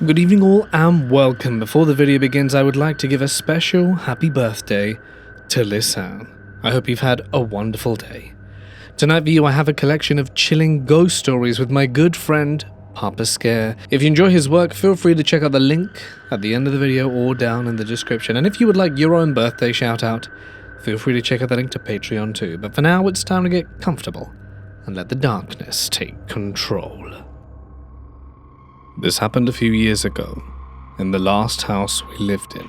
Good evening all and welcome. Before the video begins, I would like to give a special happy birthday to Lisanne. I hope you've had a wonderful day. Tonight for you I have a collection of chilling ghost stories with my good friend Papa Scare. If you enjoy his work, feel free to check out the link at the end of the video or down in the description. And if you would like your own birthday shout out, feel free to check out the link to Patreon too. But for now, it's time to get comfortable and let the darkness take control. This happened a few years ago, in the last house we lived in,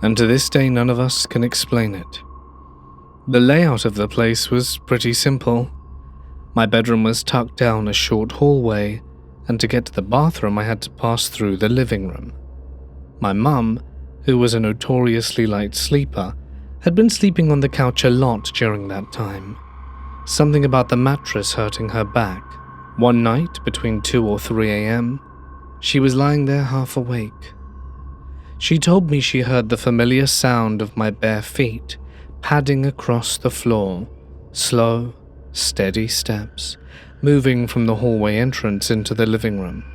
and to this day none of us can explain it. The layout of the place was pretty simple. My bedroom was tucked down a short hallway, and to get to the bathroom I had to pass through the living room. My mum, who was a notoriously light sleeper, had been sleeping on the couch a lot during that time. Something about the mattress hurting her back. One night, between 2 or 3 a.m., she was lying there half awake. She told me she heard the familiar sound of my bare feet padding across the floor, slow, steady steps, moving from the hallway entrance into the living room.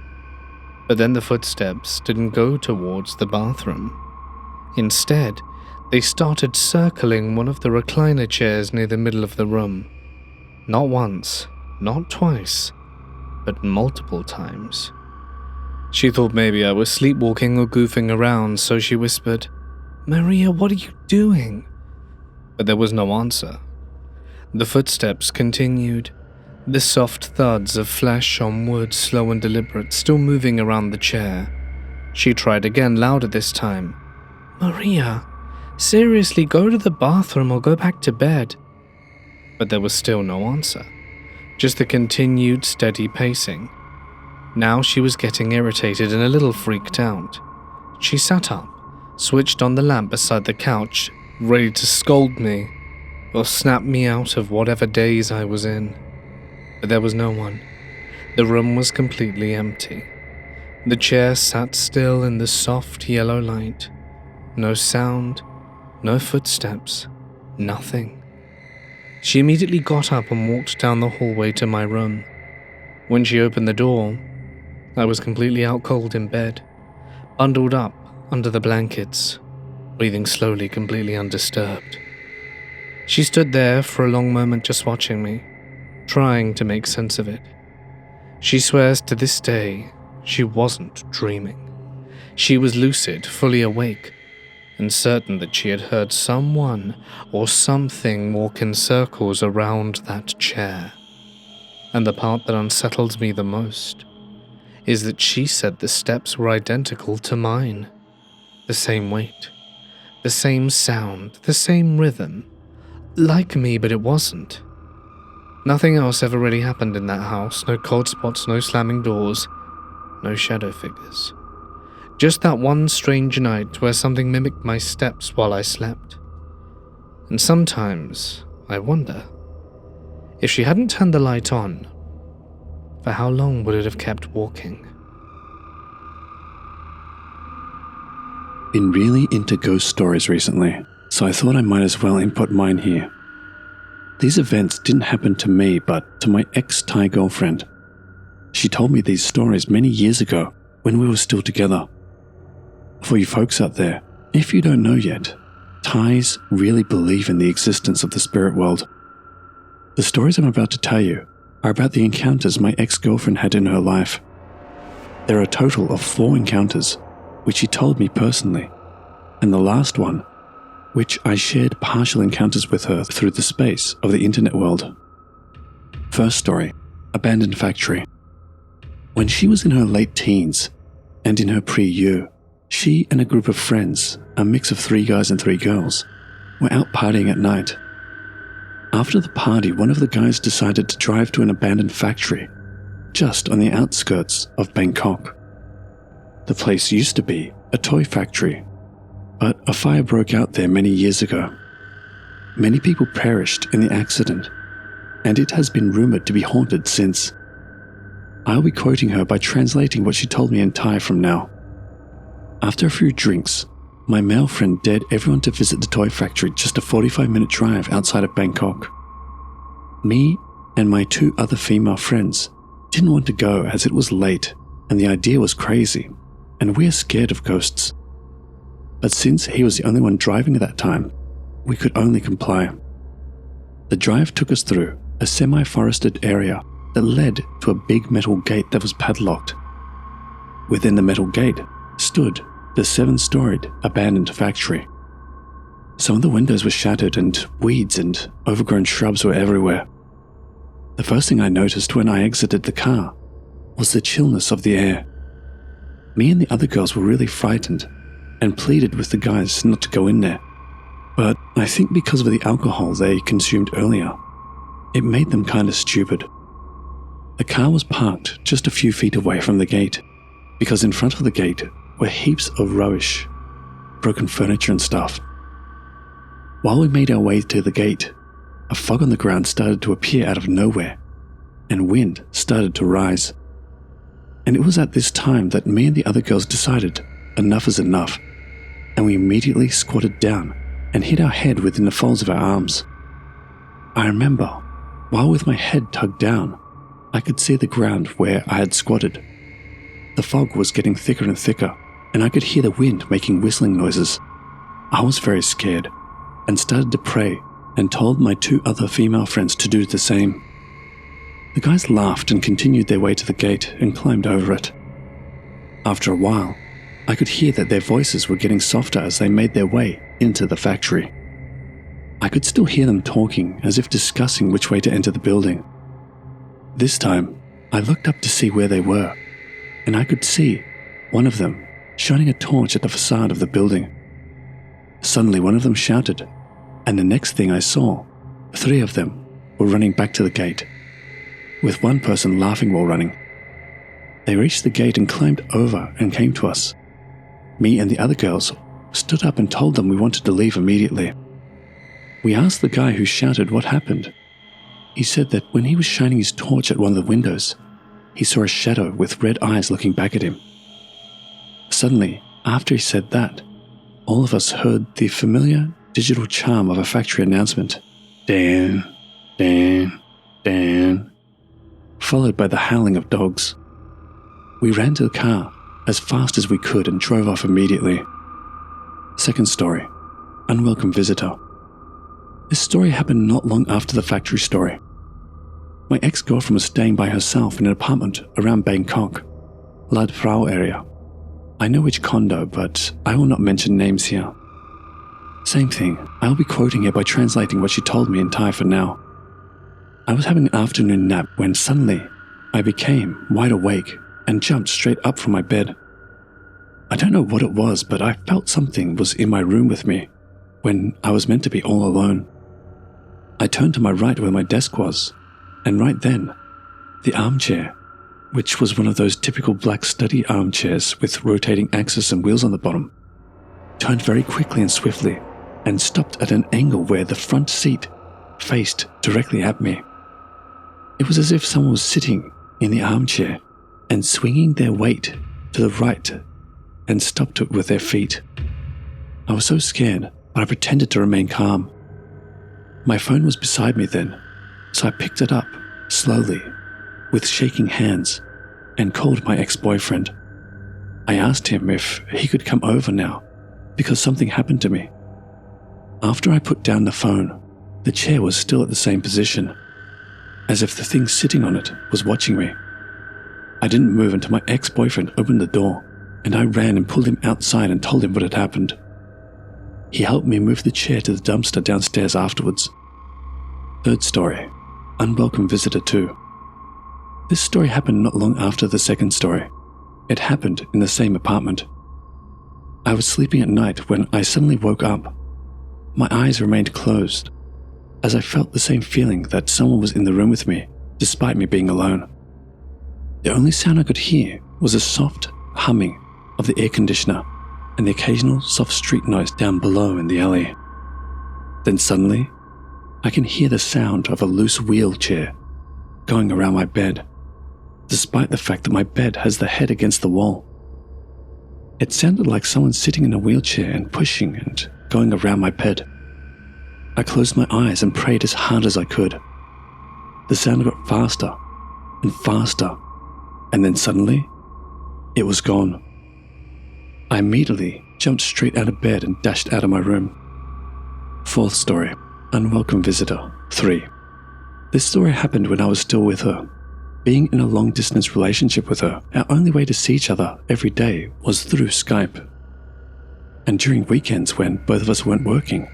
But then the footsteps didn't go towards the bathroom. Instead, they started circling one of the recliner chairs near the middle of the room. Not once, not twice, but multiple times. She thought maybe I was sleepwalking or goofing around, so she whispered, "Maria, what are you doing?" But there was no answer. The footsteps continued, the soft thuds of flesh on wood, slow and deliberate, still moving around the chair. She tried again, louder this time. "Maria, seriously, go to the bathroom or go back to bed." But there was still no answer. Just the continued steady pacing. Now she was getting irritated and a little freaked out. She sat up, switched on the lamp beside the couch, ready to scold me or snap me out of whatever daze I was in. But there was no one. The room was completely empty. The chair sat still in the soft yellow light. No sound, no footsteps, nothing. She immediately got up and walked down the hallway to my room. When she opened the door, I was completely out cold in bed, bundled up under the blankets, breathing slowly, completely undisturbed. She stood there for a long moment just watching me, trying to make sense of it. She swears to this day she wasn't dreaming. She was lucid, fully awake, and certain that she had heard someone or something walk in circles around that chair. And the part that unsettled me the most is that she said the steps were identical to mine. The same weight, the same sound, the same rhythm. Like me, but it wasn't. Nothing else ever really happened in that house. No cold spots, no slamming doors, no shadow figures. Just that one strange night where something mimicked my steps while I slept. And sometimes I wonder, if she hadn't turned the light on, for how long would it have kept walking? Been really into ghost stories recently, so I thought I might as well input mine here. These events didn't happen to me, but to my ex-Thai girlfriend. She told me these stories many years ago when we were still together. For you folks out there, if you don't know yet, Thais really believe in the existence of the spirit world. The stories I'm about to tell you are about the encounters my ex-girlfriend had in her life. There are a total of 4 encounters, which she told me personally, and the last one, which I shared partial encounters with her through the space of the internet world. First story, abandoned factory. When she was in her late teens and in her pre-U, she and a group of friends, a mix of 3 guys and 3 girls, were out partying at night. After the party, one of the guys decided to drive to an abandoned factory just on the outskirts of Bangkok. The place used to be a toy factory, but a fire broke out there many years ago. Many people perished in the accident, and it has been rumored to be haunted since. I'll be quoting her by translating what she told me in Thai from now. After a few drinks, my male friend dared everyone to visit the toy factory, just a 45-minute drive outside of Bangkok. Me and my 2 other female friends didn't want to go as it was late and the idea was crazy, and we're scared of ghosts. But since he was the only one driving at that time, we could only comply. The drive took us through a semi-forested area that led to a big metal gate that was padlocked. Within the metal gate stood the 7-storied abandoned factory. Some of the windows were shattered and weeds and overgrown shrubs were everywhere. The first thing I noticed when I exited the car was the chillness of the air. Me and the other girls were really frightened and pleaded with the guys not to go in there. But I think because of the alcohol they consumed earlier, it made them kind of stupid. The car was parked just a few feet away from the gate, because in front of the gate were heaps of rubbish, broken furniture and stuff. While we made our way to the gate, a fog on the ground started to appear out of nowhere, and wind started to rise. And it was at this time that me and the other girls decided enough is enough, and we immediately squatted down and hid our head within the folds of our arms. I remember, while with my head tugged down, I could see the ground where I had squatted. The fog was getting thicker and thicker, and I could hear the wind making whistling noises. I was very scared, and started to pray and told my 2 other female friends to do the same. The guys laughed and continued their way to the gate and climbed over it. After a while, I could hear that their voices were getting softer as they made their way into the factory. I could still hear them talking as if discussing which way to enter the building. This time, I looked up to see where they were, and I could see one of them shining a torch at the facade of the building. Suddenly one of them shouted, and the next thing I saw, 3 of them were running back to the gate, with one person laughing while running. They reached the gate and climbed over and came to us. Me and the other girls stood up and told them we wanted to leave immediately. We asked the guy who shouted what happened. He said that when he was shining his torch at one of the windows, he saw a shadow with red eyes looking back at him. Suddenly, after he said that, all of us heard the familiar digital charm of a factory announcement, Dan, Dan, Dan, followed by the howling of dogs. We ran to the car as fast as we could and drove off immediately. Second story, unwelcome visitor. This story happened not long after the factory story. My ex-girlfriend was staying by herself in an apartment around Bangkok, Lad Phrao area. I know which condo, but I will not mention names here. Same thing, I'll be quoting here by translating what she told me in Thai for now. I was having an afternoon nap when suddenly I became wide awake and jumped straight up from my bed. I don't know what it was, but I felt something was in my room with me when I was meant to be all alone. I turned to my right where my desk was, and right then, the armchair, which was one of those typical black study armchairs with rotating axis and wheels on the bottom, turned very quickly and swiftly and stopped at an angle where the front seat faced directly at me. It was as if someone was sitting in the armchair and swinging their weight to the right and stopped it with their feet. I was so scared, but I pretended to remain calm. My phone was beside me then, so I picked it up slowly with shaking hands and called my ex-boyfriend. I asked him if he could come over now because something happened to me. After I put down the phone, the chair was still at the same position, as if the thing sitting on it was watching me. I didn't move until my ex-boyfriend opened the door, and I ran and pulled him outside and told him what had happened. He helped me move the chair to the dumpster downstairs afterwards. Third story, unwelcome visitor 2. This story happened not long after the second story. It happened in the same apartment. I was sleeping at night when I suddenly woke up. My eyes remained closed, as I felt the same feeling that someone was in the room with me, despite me being alone. The only sound I could hear was a soft humming of the air conditioner and the occasional soft street noise down below in the alley. Then suddenly, I can hear the sound of a loose wheelchair going around my bed, despite the fact that my bed has the head against the wall. It sounded like someone sitting in a wheelchair and pushing and going around my bed. I closed my eyes and prayed as hard as I could. The sound got faster and faster, and then suddenly, it was gone. I immediately jumped straight out of bed and dashed out of my room. Fourth story, Unwelcome Visitor 3. This story happened when I was still with her. Being in a long-distance relationship with her, our only way to see each other every day was through Skype. And during weekends when both of us weren't working,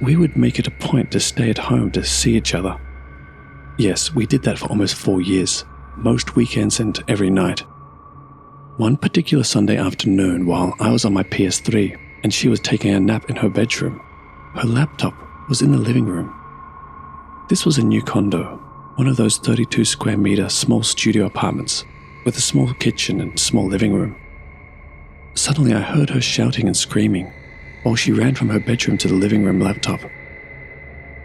we would make it a point to stay at home to see each other. Yes, we did that for almost 4 years, most weekends and every night. One particular Sunday afternoon, while I was on my PS3 and she was taking a nap in her bedroom, her laptop was in the living room. This was a new condo, one of those 32 square meter small studio apartments with a small kitchen and small living room. Suddenly I heard her shouting and screaming while she ran from her bedroom to the living room laptop.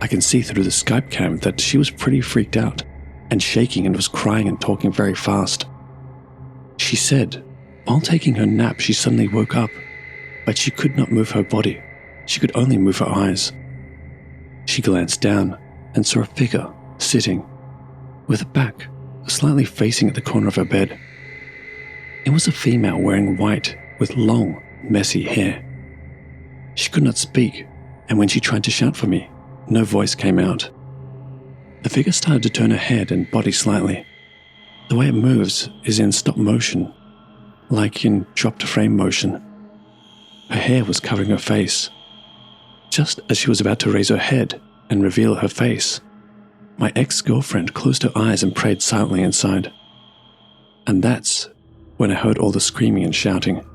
I can see through the Skype cam that she was pretty freaked out and shaking and was crying and talking very fast. She said, while taking her nap, she suddenly woke up, but she could not move her body. She could only move her eyes. She glanced down and saw a figure sitting, with a back slightly facing at the corner of her bed. It was a female wearing white with long, messy hair. She could not speak, and when she tried to shout for me, no voice came out. The figure started to turn her head and body slightly. The way it moves is in stop motion, like in drop-to-frame motion. Her hair was covering her face. Just as she was about to raise her head and reveal her face, my ex-girlfriend closed her eyes and prayed silently inside. And that's when I heard all the screaming and shouting.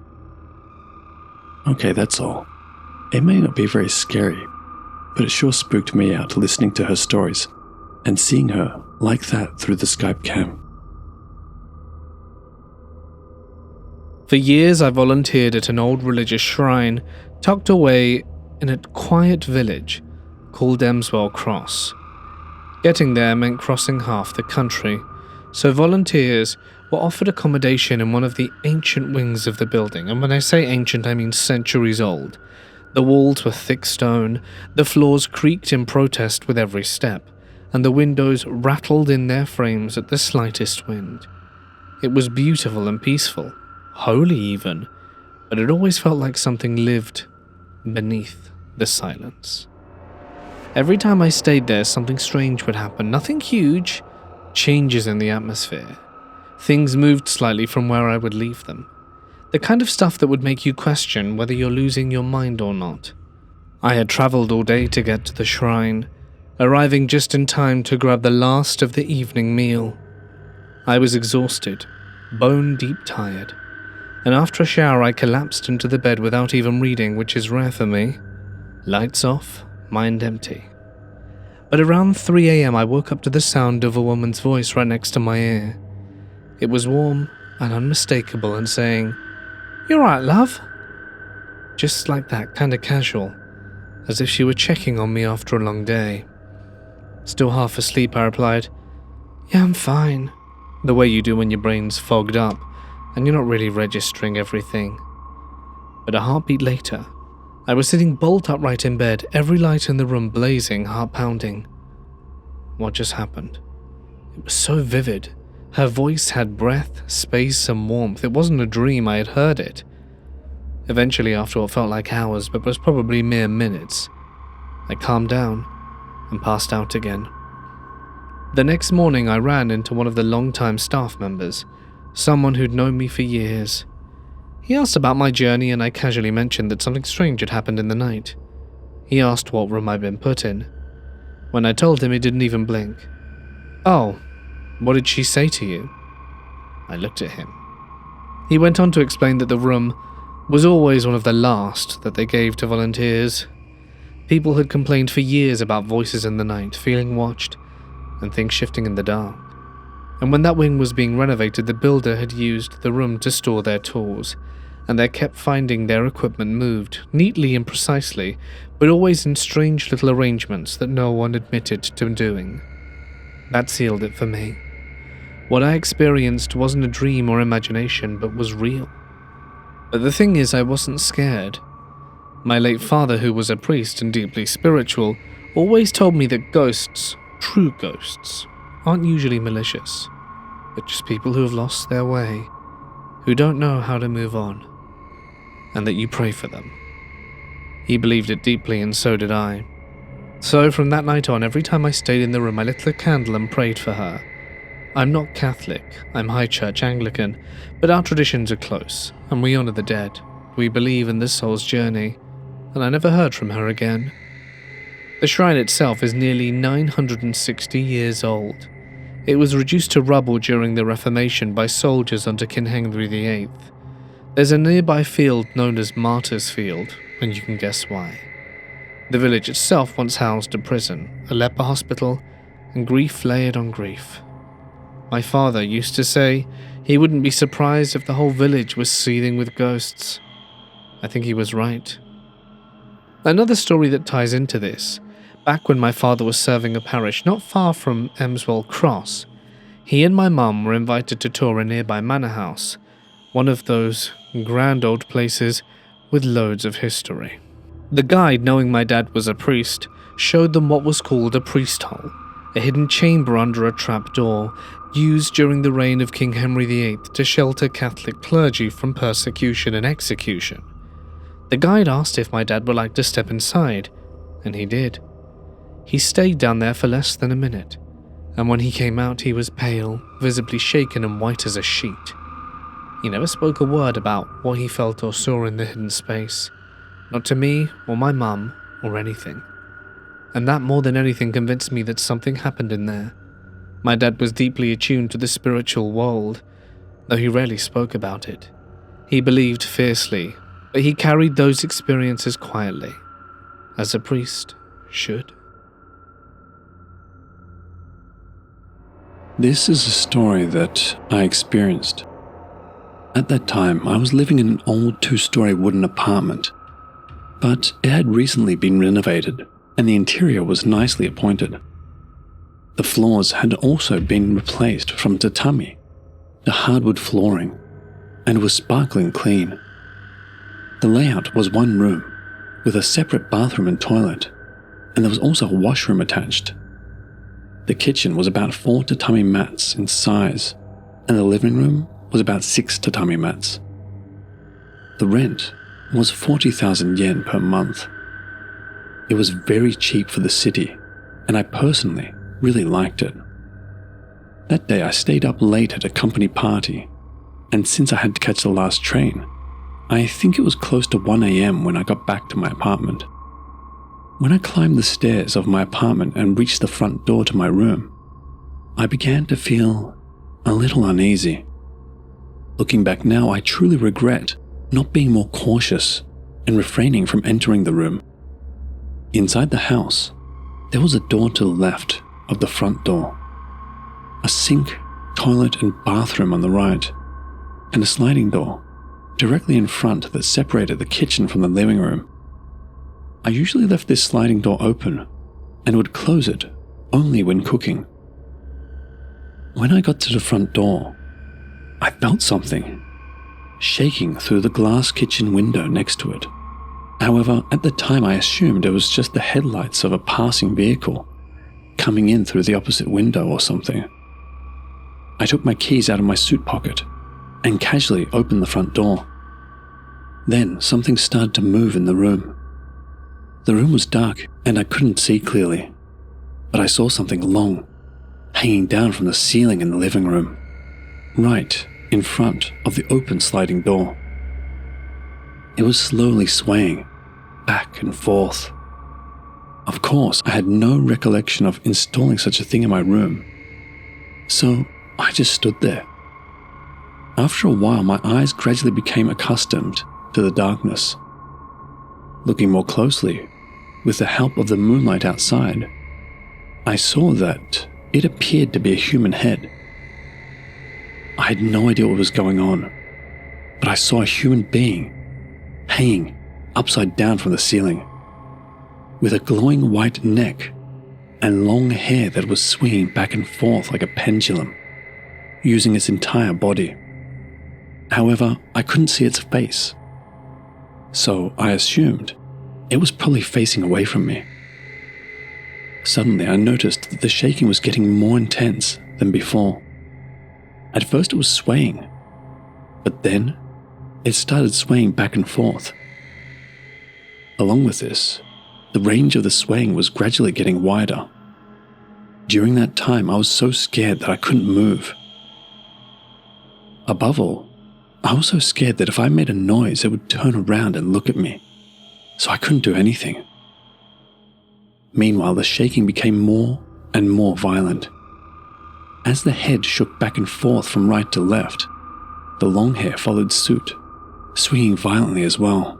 Okay, that's all. It may not be very scary, but it sure spooked me out listening to her stories and seeing her like that through the Skype cam. For years I volunteered at an old religious shrine tucked away in a quiet village called Emswell Cross. Getting there meant crossing half the country, so volunteers were offered accommodation in one of the ancient wings of the building, and when I say ancient I mean centuries old. The walls were thick stone, the floors creaked in protest with every step, and the windows rattled in their frames at the slightest wind. It was beautiful and peaceful, holy even, but it always felt like something lived beneath the silence. Every time I stayed there, something strange would happen. Nothing huge, changes in the atmosphere. Things moved slightly from where I would leave them. The kind of stuff that would make you question whether you're losing your mind or not. I had travelled all day to get to the shrine, arriving just in time to grab the last of the evening meal. I was exhausted, bone-deep tired, and after a shower I collapsed into the bed without even reading, which is rare for me. Lights off, mind empty. But around 3 a.m. I woke up to the sound of a woman's voice right next to my ear. It was warm and unmistakable and saying, "You alright, love?" Just like that, kinda casual, as if she were checking on me after a long day. Still half asleep, I replied, "Yeah, I'm fine," the way you do when your brain's fogged up and you're not really registering everything. But a heartbeat later, I was sitting bolt upright in bed, every light in the room blazing, heart pounding. What just happened? It was so vivid. Her voice had breath, space, and warmth. It wasn't a dream, I had heard it. Eventually, after what felt like hours, but was probably mere minutes, I calmed down and passed out again. The next morning, I ran into one of the long-time staff members, someone who'd known me for years. He asked about my journey, and I casually mentioned that something strange had happened in the night. He asked what room I'd been put in. When I told him, he didn't even blink. "Oh, what did she say to you?" I looked at him. He went on to explain that the room was always one of the last that they gave to volunteers. People had complained for years about voices in the night, feeling watched, and things shifting in the dark. And when that wing was being renovated, the builder had used the room to store their tools, and they kept finding their equipment moved, neatly and precisely, but always in strange little arrangements that no one admitted to doing. That sealed it for me. What I experienced wasn't a dream or imagination, but was real. But the thing is, I wasn't scared. My late father, who was a priest and deeply spiritual, always told me that ghosts, true ghosts, aren't usually malicious, but just people who have lost their way, who don't know how to move on. and that you pray for them. He believed it deeply, and so did I. So from that night on, every time I stayed in the room, I lit a candle and prayed for her. I'm not Catholic, I'm High Church Anglican, but our traditions are close, and we honour the dead. We believe in the soul's journey, and I never heard from her again. The shrine itself is nearly 960 years old. It was reduced to rubble during the Reformation by soldiers under King Henry VIII. There's a nearby field known as Martyrs' Field, and you can guess why. The village itself once housed a prison, a leper hospital, and grief layered on grief. My father used to say he wouldn't be surprised if the whole village was seething with ghosts. I think he was right. Another story that ties into this, back when my father was serving a parish not far from Emswell Cross, he and my mum were invited to tour a nearby manor house, one of those grand old places with loads of history. The guide, knowing my dad was a priest, showed them what was called a priest hole, a hidden chamber under a trap door, used during the reign of King Henry VIII to shelter Catholic clergy from persecution and execution. The guide asked if my dad would like to step inside, and he did. He stayed down there for less than a minute, and when he came out he was pale, visibly shaken and white as a sheet. He never spoke a word about what he felt or saw in the hidden space. Not to me, or my mum, or anything. And that more than anything convinced me that something happened in there. My dad was deeply attuned to the spiritual world, though he rarely spoke about it. He believed fiercely, but he carried those experiences quietly, as a priest should. This is a story that I experienced. At that time, I was living in an old 2-story wooden apartment, but it had recently been renovated and the interior was nicely appointed. The floors had also been replaced from tatami to hardwood flooring and was sparkling clean. The layout was one room with a separate bathroom and toilet, and there was also a washroom attached. The kitchen was about 4 tatami mats in size, and the living room was about 6 tatami mats. The rent was 40,000 yen per month. It was very cheap for the city, and I personally really liked it. That day I stayed up late at a company party, and since I had to catch the last train, I think it was close to 1 a.m. when I got back to my apartment. When I climbed the stairs of my apartment and reached the front door to my room, I began to feel a little uneasy. Looking back now, I truly regret not being more cautious and refraining from entering the room. Inside the house, there was a door to the left of the front door, a sink, toilet and bathroom on the right, and a sliding door directly in front that separated the kitchen from the living room. I usually left this sliding door open and would close it only when cooking. When I got to the front door, I felt something shaking through the glass kitchen window next to it. However, at the time I assumed it was just the headlights of a passing vehicle coming in through the opposite window or something. I took my keys out of my suit pocket and casually opened the front door. Then something started to move in the room. The room was dark and I couldn't see clearly, but I saw something long, hanging down from the ceiling in the living room, right in front of the open sliding door. It was slowly swaying back and forth. Of course, I had no recollection of installing such a thing in my room, so I just stood there. After a while, my eyes gradually became accustomed to the darkness. Looking more closely, with the help of the moonlight outside, I saw that it appeared to be a human head. I had no idea what was going on, but I saw a human being hanging upside down from the ceiling, with a glowing white neck and long hair that was swinging back and forth like a pendulum, using its entire body. However, I couldn't see its face, so I assumed it was probably facing away from me. Suddenly, I noticed that the shaking was getting more intense than before. At first it was swaying, but then it started swaying back and forth. Along with this, the range of the swaying was gradually getting wider. During that time, I was so scared that I couldn't move. Above all, I was so scared that if I made a noise, it would turn around and look at me, so I couldn't do anything. Meanwhile, the shaking became more and more violent. As the head shook back and forth from right to left, the long hair followed suit, swinging violently as well.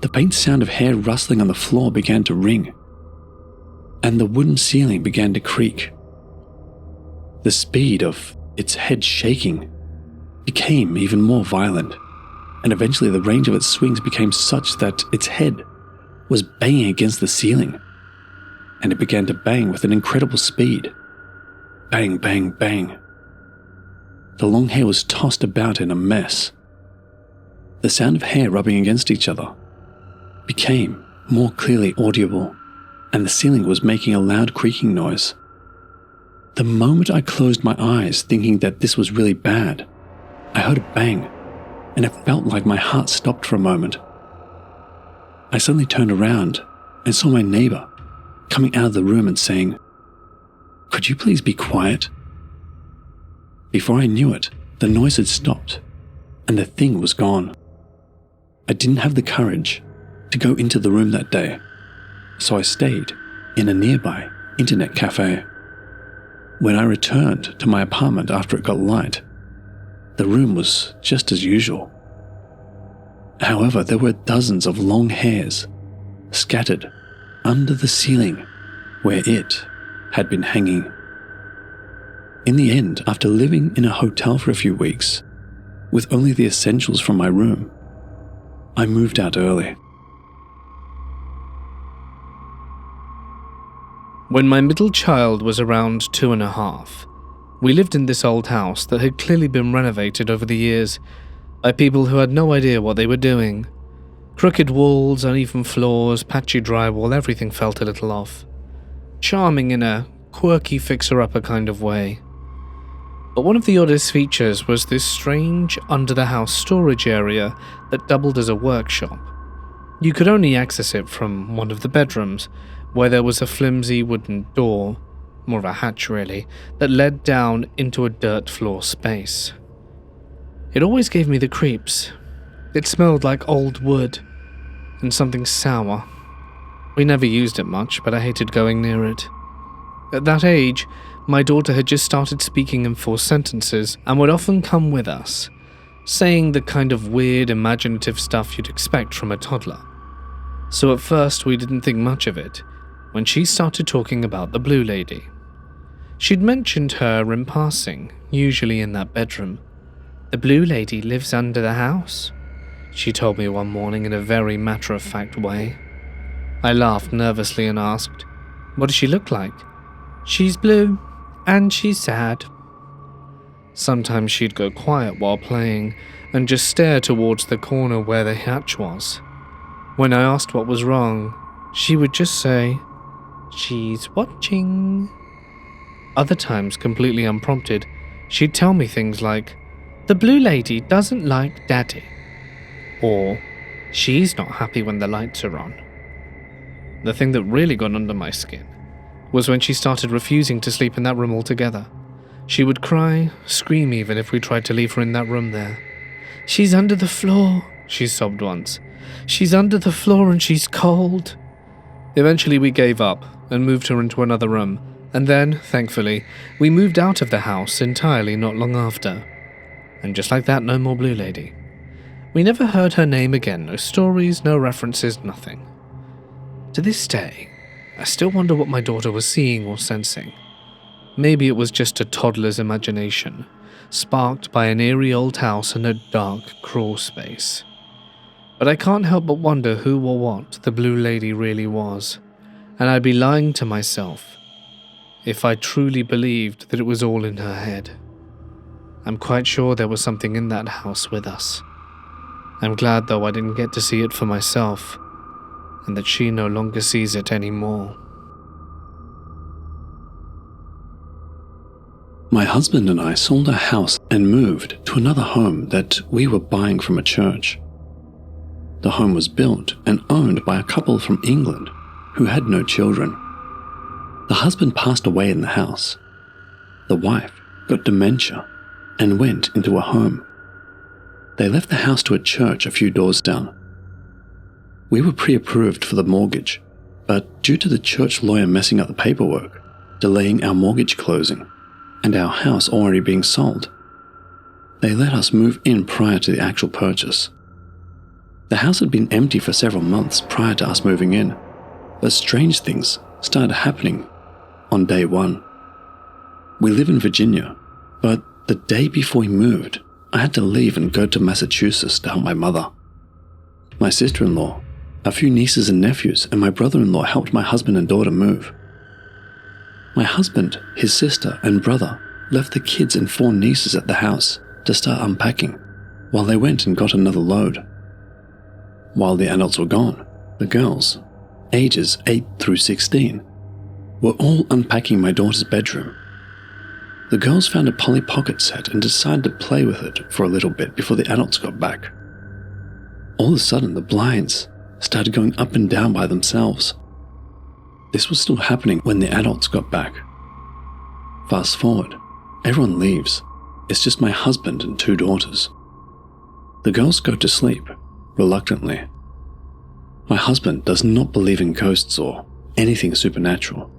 The faint sound of hair rustling on the floor began to ring, and the wooden ceiling began to creak. The speed of its head shaking became even more violent, and eventually the range of its swings became such that its head was banging against the ceiling, and it began to bang with an incredible speed. Bang, bang, bang. The long hair was tossed about in a mess. The sound of hair rubbing against each other became more clearly audible, and the ceiling was making a loud creaking noise. The moment I closed my eyes thinking that this was really bad, I heard a bang, and it felt like my heart stopped for a moment. I suddenly turned around and saw my neighbor coming out of the room and saying, "Could you please be quiet?" Before I knew it, the noise had stopped, and the thing was gone. I didn't have the courage to go into the room that day, so I stayed in a nearby internet cafe. When I returned to my apartment after it got light, the room was just as usual. However, there were dozens of long hairs scattered under the ceiling where it had been hanging. In the end, after living in a hotel for a few weeks, with only the essentials from my room, I moved out early. When my middle child was around 2.5, we lived in this old house that had clearly been renovated over the years by people who had no idea what they were doing. Crooked walls, uneven floors, patchy drywall, everything felt a little off. Charming in a quirky fixer-upper kind of way. But one of the oddest features was this strange under-the-house storage area that doubled as a workshop. You could only access it from one of the bedrooms, where there was a flimsy wooden door, more of a hatch really, that led down into a dirt floor space. It always gave me the creeps. It smelled like old wood and something sour. We never used it much, but I hated going near it. At that age, my daughter had just started speaking in full sentences and would often come with us, saying the kind of weird, imaginative stuff you'd expect from a toddler. So at first we didn't think much of it when she started talking about the Blue Lady. She'd mentioned her in passing, usually in that bedroom. "The Blue Lady lives under the house," she told me one morning in a very matter-of-fact way. I laughed nervously and asked, "What does she look like?" "She's blue, and she's sad." Sometimes she'd go quiet while playing and just stare towards the corner where the hatch was. When I asked what was wrong, she would just say, "She's watching." Other times, completely unprompted, she'd tell me things like, "The Blue Lady doesn't like Daddy," or "She's not happy when the lights are on." The thing that really got under my skin was when she started refusing to sleep in that room altogether. She would cry, scream even if we tried to leave her in that room there. "She's under the floor," she sobbed once. "She's under the floor and she's cold." Eventually we gave up and moved her into another room, and then, thankfully, we moved out of the house entirely not long after. And just like that, no more Blue Lady. We never heard her name again, no stories, no references, nothing. To this day, I still wonder what my daughter was seeing or sensing. Maybe it was just a toddler's imagination, sparked by an eerie old house in a dark crawl space. But I can't help but wonder who or what the Blue Lady really was, and I'd be lying to myself if I truly believed that it was all in her head. I'm quite sure there was something in that house with us. I'm glad, though, I didn't get to see it for myself, and that she no longer sees it anymore. My husband and I sold our house and moved to another home that we were buying from a church. The home was built and owned by a couple from England who had no children. The husband passed away in the house. The wife got dementia and went into a home. They left the house to a church a few doors down. We were pre-approved for the mortgage, but due to the church lawyer messing up the paperwork, delaying our mortgage closing, and our house already being sold, they let us move in prior to the actual purchase. The house had been empty for several months prior to us moving in, but strange things started happening on day one. We live in Virginia, but the day before we moved, I had to leave and go to Massachusetts to help my mother. My sister-in-law, a few nieces and nephews, and my brother-in-law helped my husband and daughter move. My husband, his sister, and brother left the kids and 4 nieces at the house to start unpacking while they went and got another load. While the adults were gone, the girls, ages 8 through 16, were all unpacking my daughter's bedroom. The girls found a Polly Pocket set and decided to play with it for a little bit before the adults got back. All of a sudden, the blinds started going up and down by themselves. This was still happening when the adults got back. Fast forward, everyone leaves. It's just my husband and 2 daughters. The girls go to sleep, reluctantly. My husband does not believe in ghosts or anything supernatural.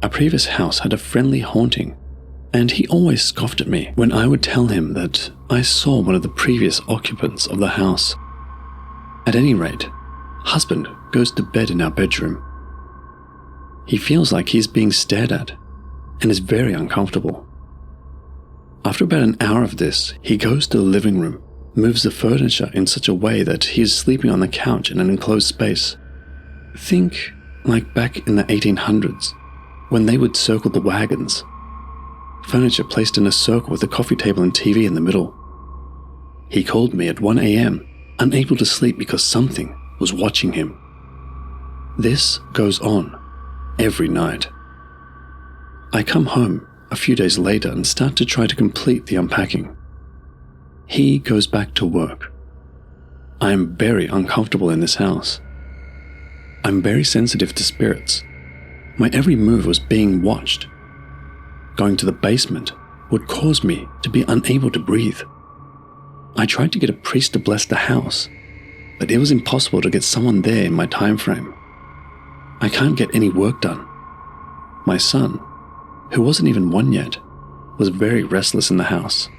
Our previous house had a friendly haunting, and he always scoffed at me when I would tell him that I saw one of the previous occupants of the house. At any rate, husband goes to bed in our bedroom. He feels like he's being stared at and is very uncomfortable. After about an hour of this, he goes to the living room, moves the furniture in such a way that he is sleeping on the couch in an enclosed space. Think like back in the 1800s, when they would circle the wagons. Furniture placed in a circle with a coffee table and TV in the middle. He called me at 1 a.m., unable to sleep because something was watching him. This goes on every night. I come home a few days later and start to try to complete the unpacking. He goes back to work. I am very uncomfortable in this house. I'm very sensitive to spirits. My every move was being watched. Going to the basement would cause me to be unable to breathe. I tried to get a priest to bless the house, but it was impossible to get someone there in my time frame. I can't get any work done. My son, who wasn't even 1 yet, was very restless in the house.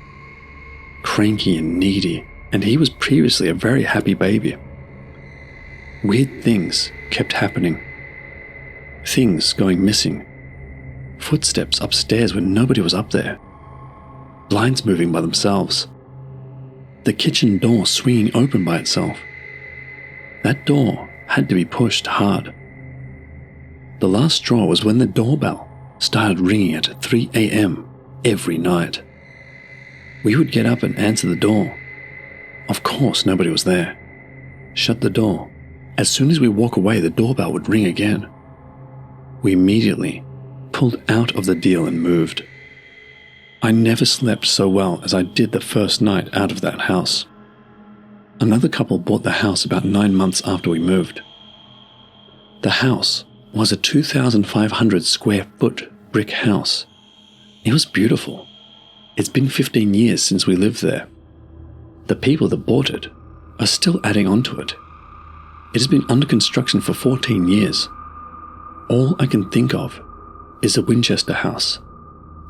Cranky and needy, and he was previously a very happy baby. Weird things kept happening. Things going missing. Footsteps upstairs when nobody was up there. Blinds moving by themselves. The kitchen door swinging open by itself. That door had to be pushed hard. The last straw was when the doorbell started ringing at 3 a.m. every night. We would get up and answer the door. Of course, nobody was there. Shut the door. As soon as we walk away, the doorbell would ring again. We immediately pulled out of the deal and moved. I never slept so well as I did the first night out of that house. Another couple bought the house about 9 months after we moved. The house was a 2,500 square foot brick house. It was beautiful. It's been 15 years since we lived there. The people that bought it are still adding onto it. It has been under construction for 14 years. All I can think of is the Winchester house,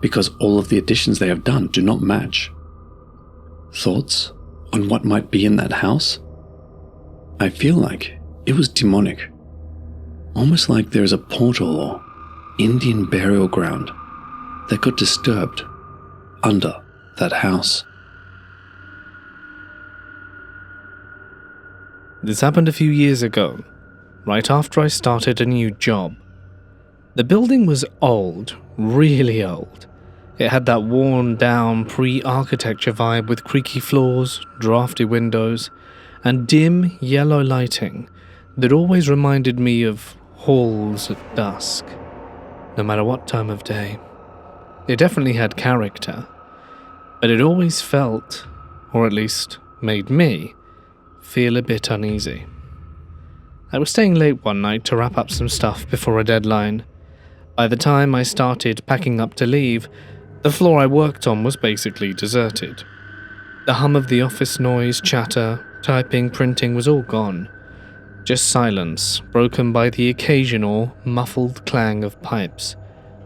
because all of the additions they have done do not match. Thoughts on what might be in that house? I feel like it was demonic, almost like there is a portal or Indian burial ground that got disturbed under that house. This happened a few years ago, right after I started a new job. The building was old, really old. It had that worn-down pre-architecture vibe with creaky floors, drafty windows, and dim yellow lighting that always reminded me of halls at dusk, no matter what time of day. It definitely had character, but it always felt, or at least made me, feel a bit uneasy. I was staying late one night to wrap up some stuff before a deadline. By the time I started packing up to leave, the floor I worked on was basically deserted. The hum of the office noise, chatter, typing, printing was all gone. Just silence, broken by the occasional muffled clang of pipes,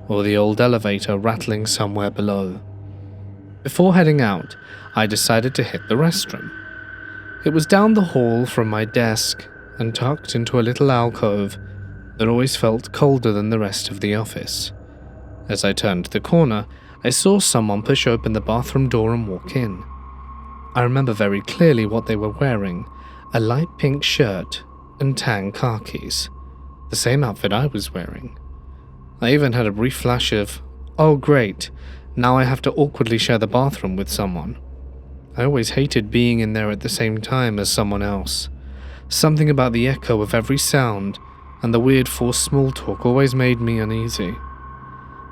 or the old elevator rattling somewhere below. Before heading out, I decided to hit the restroom. It was down the hall from my desk and tucked into a little alcove that always felt colder than the rest of the office. As I turned the corner, I saw someone push open the bathroom door and walk in. I remember very clearly what they were wearing, a light pink shirt and tan khakis, the same outfit I was wearing. I even had a brief flash of, oh great, now I have to awkwardly share the bathroom with someone. I always hated being in there at the same time as someone else. Something about the echo of every sound and the weird forced small talk always made me uneasy.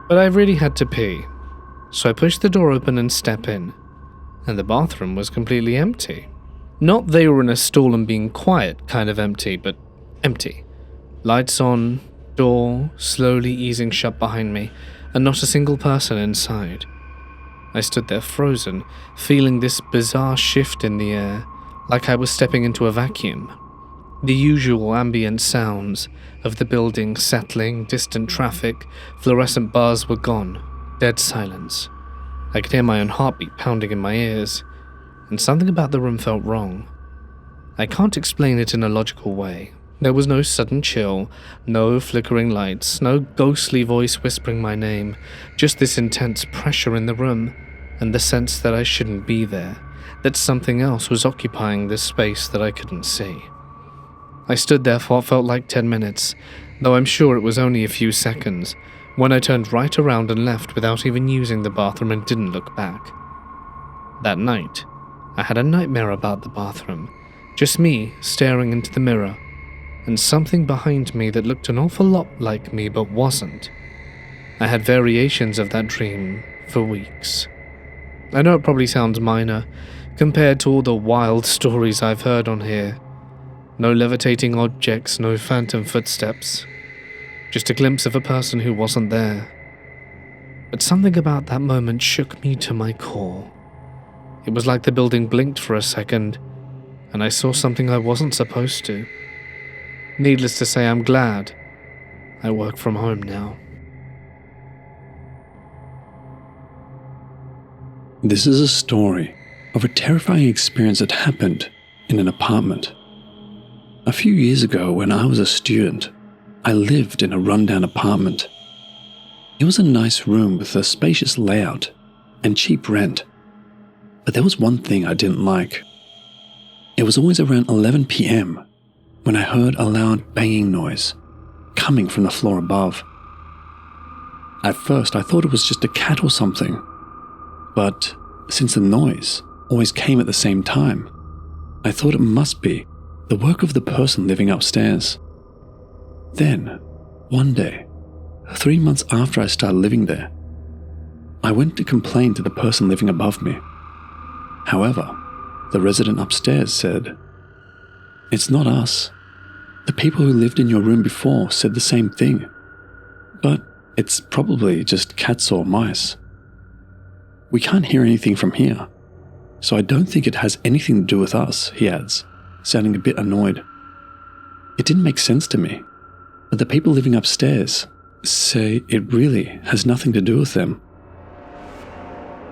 But I really had to pee, so I pushed the door open and stepped in, and the bathroom was completely empty. Not they were in a stall and being quiet kind of empty, but empty. Lights on, door slowly easing shut behind me, and not a single person inside. I stood there frozen, feeling this bizarre shift in the air, like I was stepping into a vacuum. The usual ambient sounds of the building settling, distant traffic, fluorescent bars were gone, dead silence. I could hear my own heartbeat pounding in my ears, and something about the room felt wrong. I can't explain it in a logical way. There was no sudden chill, no flickering lights, no ghostly voice whispering my name, just this intense pressure in the room, and the sense that I shouldn't be there, that something else was occupying this space that I couldn't see. I stood there for what felt like 10 minutes, though I'm sure it was only a few seconds, when I turned right around and left without even using the bathroom and didn't look back. That night, I had a nightmare about the bathroom, just me staring into the mirror, and something behind me that looked an awful lot like me but wasn't. I had variations of that dream for weeks. I know it probably sounds minor, compared to all the wild stories I've heard on here. No levitating objects, no phantom footsteps. Just a glimpse of a person who wasn't there. But something about that moment shook me to my core. It was like the building blinked for a second, and I saw something I wasn't supposed to. Needless to say, I'm glad I work from home now. This is a story of a terrifying experience that happened in an apartment. A few years ago, when I was a student, I lived in a rundown apartment. It was a nice room with a spacious layout and cheap rent. But there was one thing I didn't like. It was always around 11 p.m. when I heard a loud banging noise coming from the floor above. At first, I thought it was just a cat or something, but since the noise always came at the same time, I thought it must be the work of the person living upstairs. Then, one day, 3 months after I started living there, I went to complain to the person living above me. However, the resident upstairs said, "It's not us. The people who lived in your room before said the same thing, but it's probably just cats or mice. We can't hear anything from here, so I don't think it has anything to do with us," he adds, sounding a bit annoyed. It didn't make sense to me, but the people living upstairs say it really has nothing to do with them.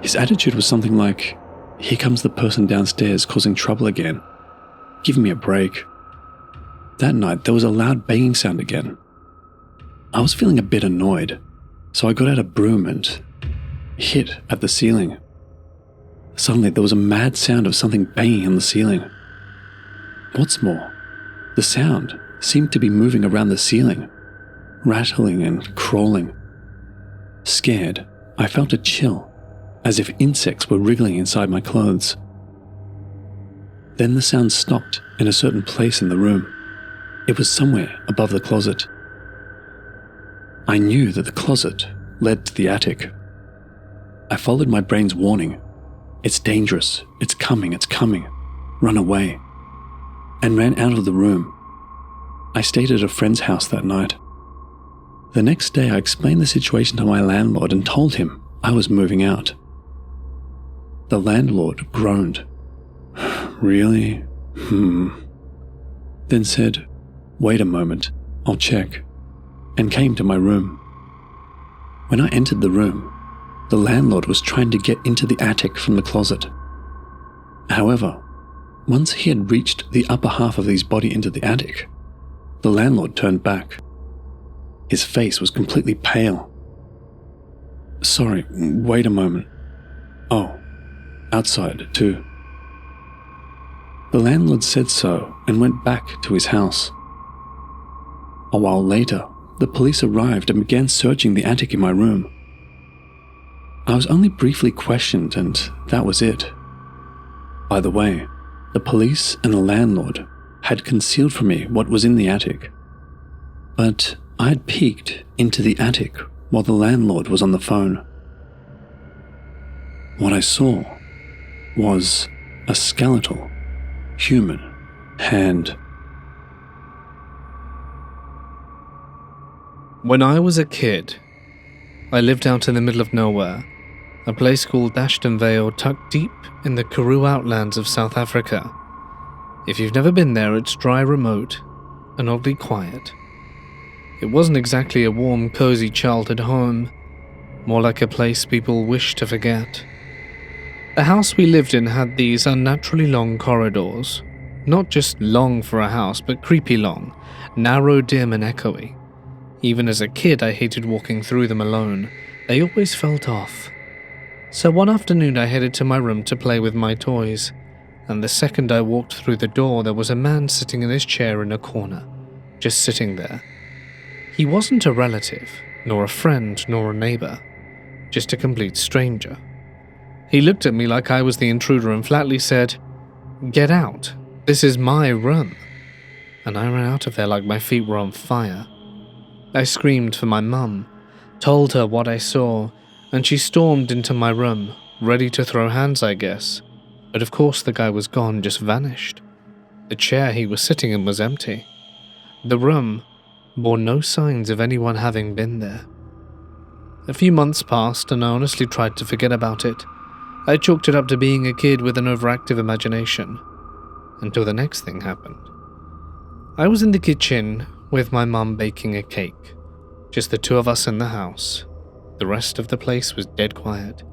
His attitude was something like, "Here comes the person downstairs causing trouble again. Give me a break." That night, there was a loud banging sound again. I was feeling a bit annoyed, so I got out a broom and hit at the ceiling. Suddenly, there was a mad sound of something banging on the ceiling. What's more, the sound seemed to be moving around the ceiling, rattling and crawling. Scared, I felt a chill, as if insects were wriggling inside my clothes. Then the sound stopped in a certain place in the room. It was somewhere above the closet. I knew that the closet led to the attic. I followed my brain's warning. It's dangerous. It's coming. Run away. And ran out of the room. I stayed at a friend's house that night. The next day I explained the situation to my landlord and told him I was moving out. The landlord groaned. Really? Then said, "Wait a moment, I'll check," and came to my room. When I entered the room, the landlord was trying to get into the attic from the closet. However, once he had reached the upper half of his body into the attic, the landlord turned back. His face was completely pale. "Sorry, wait a moment. Oh, outside too." The landlord said so and went back to his house. A while later, the police arrived and began searching the attic in my room. I was only briefly questioned, and that was it. By the way, the police and the landlord had concealed from me what was in the attic. But I had peeked into the attic while the landlord was on the phone. What I saw was a skeletal human hand. When I was a kid, I lived out in the middle of nowhere, a place called Ashton Vale tucked deep in the Karoo outlands of South Africa. If you've never been there, it's dry, remote, and oddly quiet. It wasn't exactly a warm, cozy childhood home, more like a place people wish to forget. The house we lived in had these unnaturally long corridors. Not just long for a house, but creepy long, narrow, dim, and echoey. Even as a kid, I hated walking through them alone. They always felt off. So one afternoon I headed to my room to play with my toys, and the second I walked through the door, there was a man sitting in his chair in a corner, just sitting there. He wasn't a relative, nor a friend, nor a neighbor, just a complete stranger. He looked at me like I was the intruder and flatly said, "Get out, this is my room." And I ran out of there like my feet were on fire. I screamed for my mum, told her what I saw, and she stormed into my room, ready to throw hands, I guess. But of course the guy was gone, just vanished. The chair he was sitting in was empty. The room bore no signs of anyone having been there. A few months passed and I honestly tried to forget about it. I chalked it up to being a kid with an overactive imagination, until the next thing happened. I was in the kitchen with my mum baking a cake, just the two of us in the house. The rest of the place was dead quiet,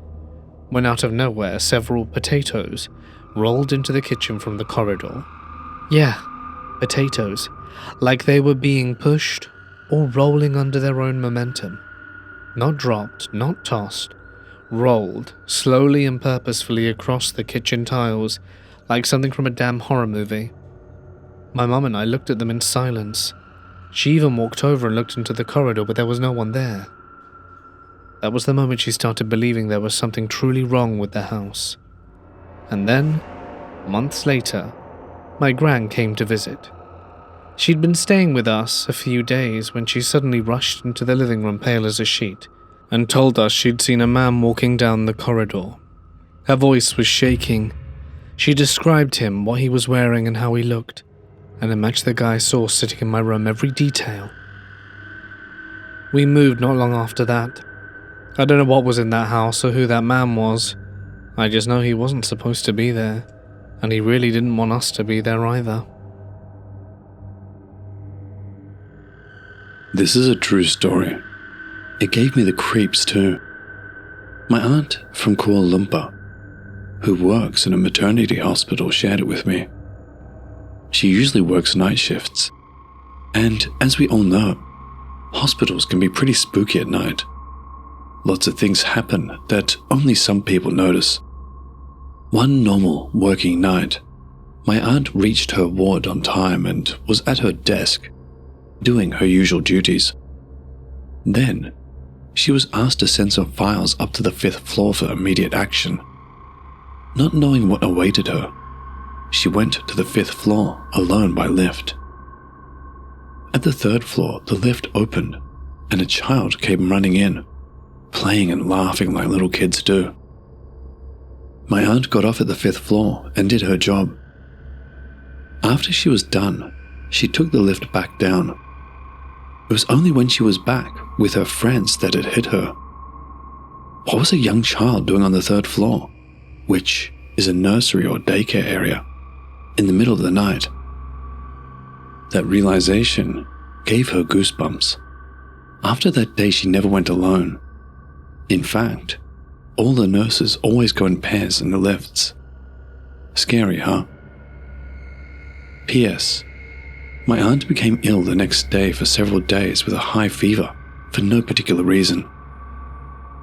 when out of nowhere several potatoes rolled into the kitchen from the corridor. Yeah, potatoes, like they were being pushed or rolling under their own momentum. Not dropped, not tossed, rolled slowly and purposefully across the kitchen tiles like something from a damn horror movie. My mum and I looked at them in silence. She even walked over and looked into the corridor, but there was no one there. That was the moment she started believing there was something truly wrong with the house. And then, months later, my gran came to visit. She'd been staying with us a few days when she suddenly rushed into the living room pale as a sheet and told us she'd seen a man walking down the corridor. Her voice was shaking. She described him, what he was wearing and how he looked, and it matched the guy I saw sitting in my room, every detail. We moved not long after that. I don't know what was in that house or who that man was. I just know he wasn't supposed to be there, and he really didn't want us to be there either. This is a true story. It gave me the creeps too. My aunt from Kuala Lumpur, who works in a maternity hospital, shared it with me. She usually works night shifts, and as we all know, hospitals can be pretty spooky at night. Lots of things happen that only some people notice. One normal working night, my aunt reached her ward on time and was at her desk, doing her usual duties. Then, she was asked to send some files up to the 5th floor for immediate action. Not knowing what awaited her, she went to the 5th floor alone by lift. At the 3rd floor, the lift opened and a child came running in, playing and laughing like little kids do. My aunt got off at the 5th floor and did her job. After she was done, she took the lift back down. It was only when she was back with her friends that it hit her. What was a young child doing on the 3rd floor, which is a nursery or daycare area, in the middle of the night? That realization gave her goosebumps. After that day, she never went alone. In fact, all the nurses always go in pairs in the lifts. Scary, huh? P.S. My aunt became ill the next day for several days with a high fever for no particular reason.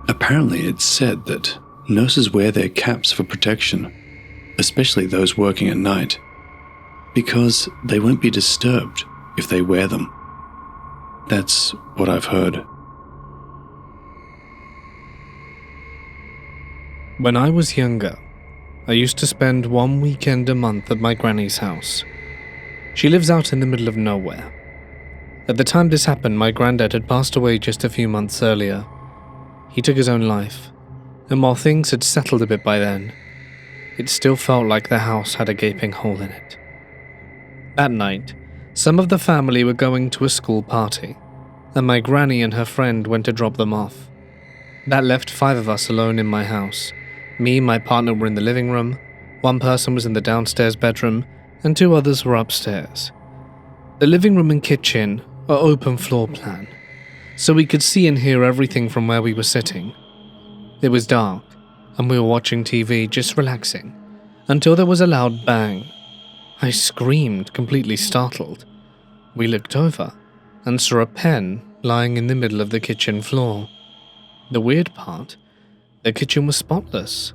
Apparently, it's said that nurses wear their caps for protection, especially those working at night, because they won't be disturbed if they wear them. That's what I've heard. When I was younger, I used to spend one weekend a month at my granny's house. She lives out in the middle of nowhere. At the time this happened, my granddad had passed away just a few months earlier. He took his own life, and while things had settled a bit by then, it still felt like the house had a gaping hole in it. That night, some of the family were going to a school party, and my granny and her friend went to drop them off. That left 5 of us alone in my house. Me and my partner were in the living room, one person was in the downstairs bedroom, and 2 others were upstairs. The living room and kitchen are open floor plan, so we could see and hear everything from where we were sitting. It was dark, and we were watching TV, just relaxing, until there was a loud bang. I screamed, completely startled. We looked over, and saw a pen lying in the middle of the kitchen floor. The weird part, the kitchen was spotless.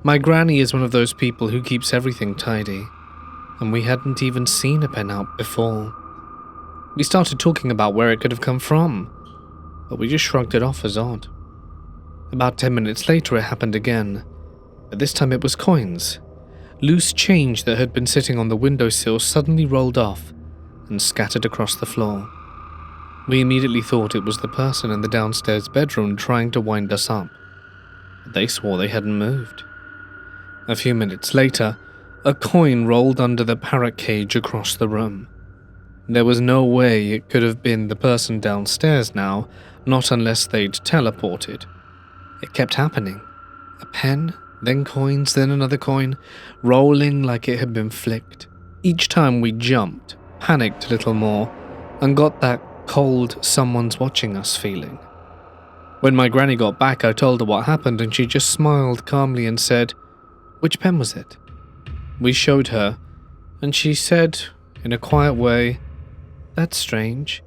My granny is one of those people who keeps everything tidy, and we hadn't even seen a pen out before. We started talking about where it could have come from, but we just shrugged it off as odd. About 10 minutes later it happened again, but this time it was coins. Loose change that had been sitting on the windowsill suddenly rolled off and scattered across the floor. We immediately thought it was the person in the downstairs bedroom trying to wind us up, but they swore they hadn't moved. A few minutes later, a coin rolled under the parrot cage across the room. There was no way it could have been the person downstairs now, not unless they'd teleported. It kept happening. A pen, then coins, then another coin, rolling like it had been flicked. Each time we jumped, panicked a little more, and got that cold someone's watching us feeling. When my granny got back, I told her what happened, and she just smiled calmly and said, "Which pen was it?" We showed her, and she said, in a quiet way, "That's strange.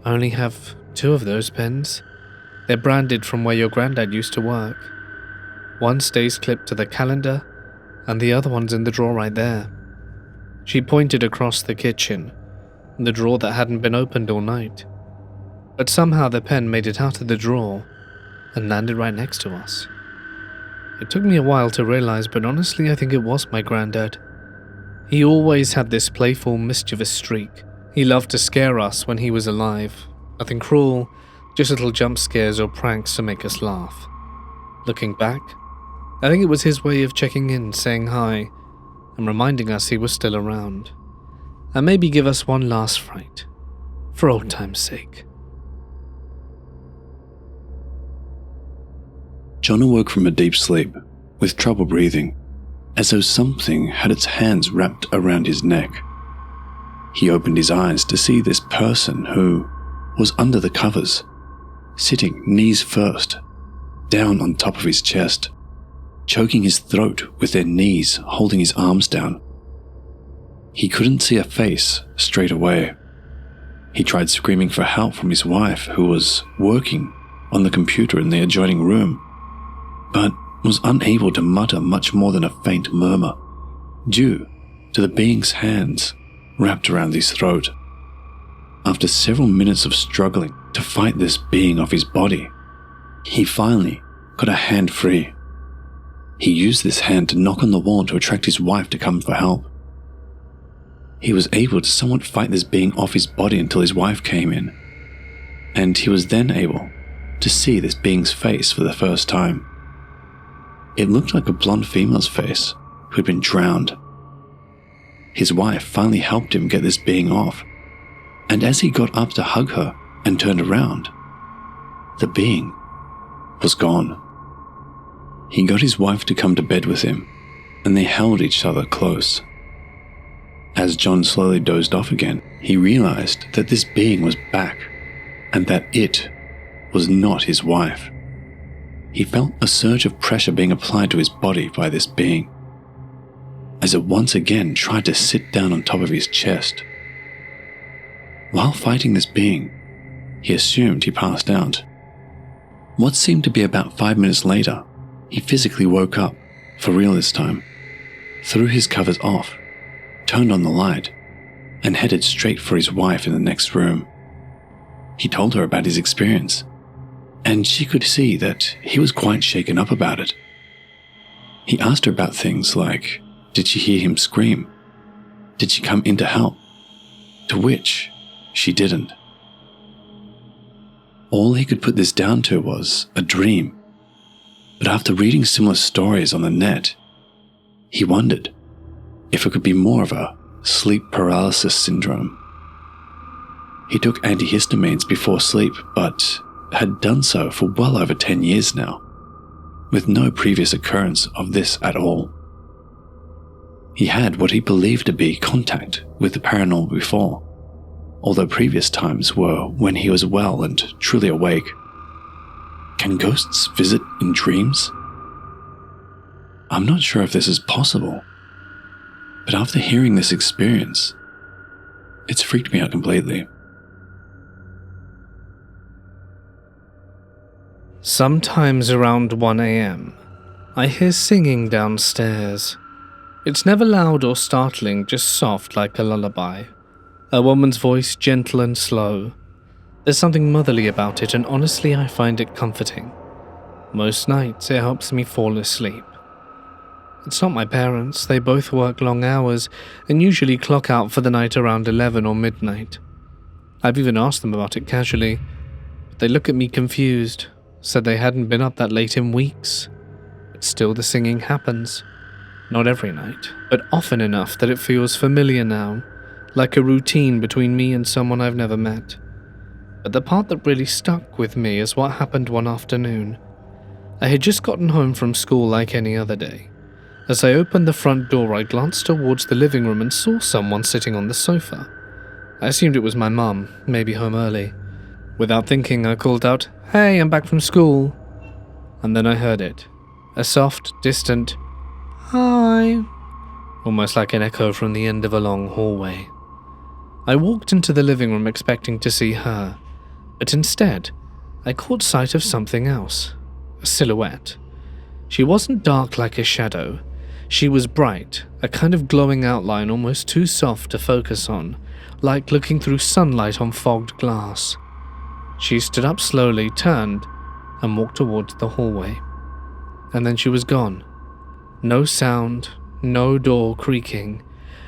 I only have 2 of those pens. They're branded from where your granddad used to work. One stays clipped to the calendar, and the other one's in the drawer right there." She pointed across the kitchen, the drawer that hadn't been opened all night. But somehow the pen made it out of the drawer and landed right next to us. It took me a while to realize, but honestly I think it was my granddad. He always had this playful, mischievous streak. He loved to scare us when he was alive. Nothing cruel, just little jump scares or pranks to make us laugh. Looking back, I think it was his way of checking in, saying hi, and reminding us he was still around. And maybe give us one last fright, for old time's sake. John awoke from a deep sleep, with trouble breathing, as though something had its hands wrapped around his neck. He opened his eyes to see this person who was under the covers, sitting knees first, down on top of his chest, choking his throat with their knees, holding his arms down. He couldn't see a face straight away. He tried screaming for help from his wife, who was working on the computer in the adjoining room, but was unable to mutter much more than a faint murmur, due to the being's hands wrapped around his throat. After several minutes of struggling to fight this being off his body, he finally got a hand free. He used this hand to knock on the wall to attract his wife to come for help. He was able to somewhat fight this being off his body until his wife came in, and he was then able to see this being's face for the first time. It looked like a blonde female's face who had been drowned. His wife finally helped him get this being off, and as he got up to hug her and turned around, the being was gone. He got his wife to come to bed with him, and they held each other close. As John slowly dozed off again, he realized that this being was back, and that it was not his wife. He felt a surge of pressure being applied to his body by this being, as it once again tried to sit down on top of his chest. While fighting this being, he assumed he passed out. What seemed to be about 5 minutes later, he physically woke up, for real this time, threw his covers off, turned on the light, and headed straight for his wife in the next room. He told her about his experience, and she could see that he was quite shaken up about it. He asked her about things like, did she hear him scream? Did she come in to help? To which she didn't. All he could put this down to was a dream. But after reading similar stories on the net, he wondered if it could be more of a sleep paralysis syndrome. He took antihistamines before sleep, but had done so for well over 10 years now, with no previous occurrence of this at all. He had what he believed to be contact with the paranormal before, although previous times were when he was well and truly awake. Can ghosts visit in dreams? I'm not sure if this is possible, but after hearing this experience, it's freaked me out completely. Sometimes around 1 a.m., I hear singing downstairs. It's never loud or startling, just soft like a lullaby. A woman's voice, gentle and slow. There's something motherly about it, and honestly I find it comforting. Most nights it helps me fall asleep. It's not my parents, they both work long hours and usually clock out for the night around 11 or midnight. I've even asked them about it casually, but they look at me confused, said they hadn't been up that late in weeks. But still the singing happens. Not every night, but often enough that it feels familiar now, like a routine between me and someone I've never met. But the part that really stuck with me is what happened one afternoon. I had just gotten home from school like any other day. As I opened the front door, I glanced towards the living room and saw someone sitting on the sofa. I assumed it was my mum, maybe home early. Without thinking, I called out, "Hey, I'm back from school." And then I heard it. A soft, distant, "Hi," almost like an echo from the end of a long hallway. I walked into the living room expecting to see her, but instead, I caught sight of something else. A silhouette. She wasn't dark like a shadow. She was bright, a kind of glowing outline almost too soft to focus on, like looking through sunlight on fogged glass. She stood up slowly, turned, and walked towards the hallway. And then she was gone. No sound, no door creaking,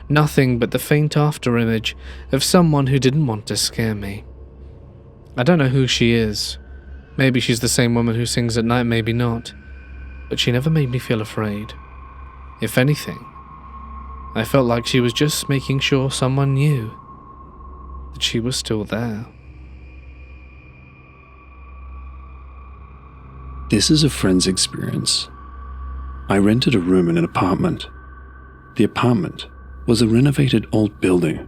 nothing but the faint afterimage of someone who didn't want to scare me. I don't know who she is. Maybe she's the same woman who sings at night, maybe not. But she never made me feel afraid. If anything, I felt like she was just making sure someone knew that she was still there. This is a friend's experience. I rented a room in an apartment. The apartment was a renovated old building,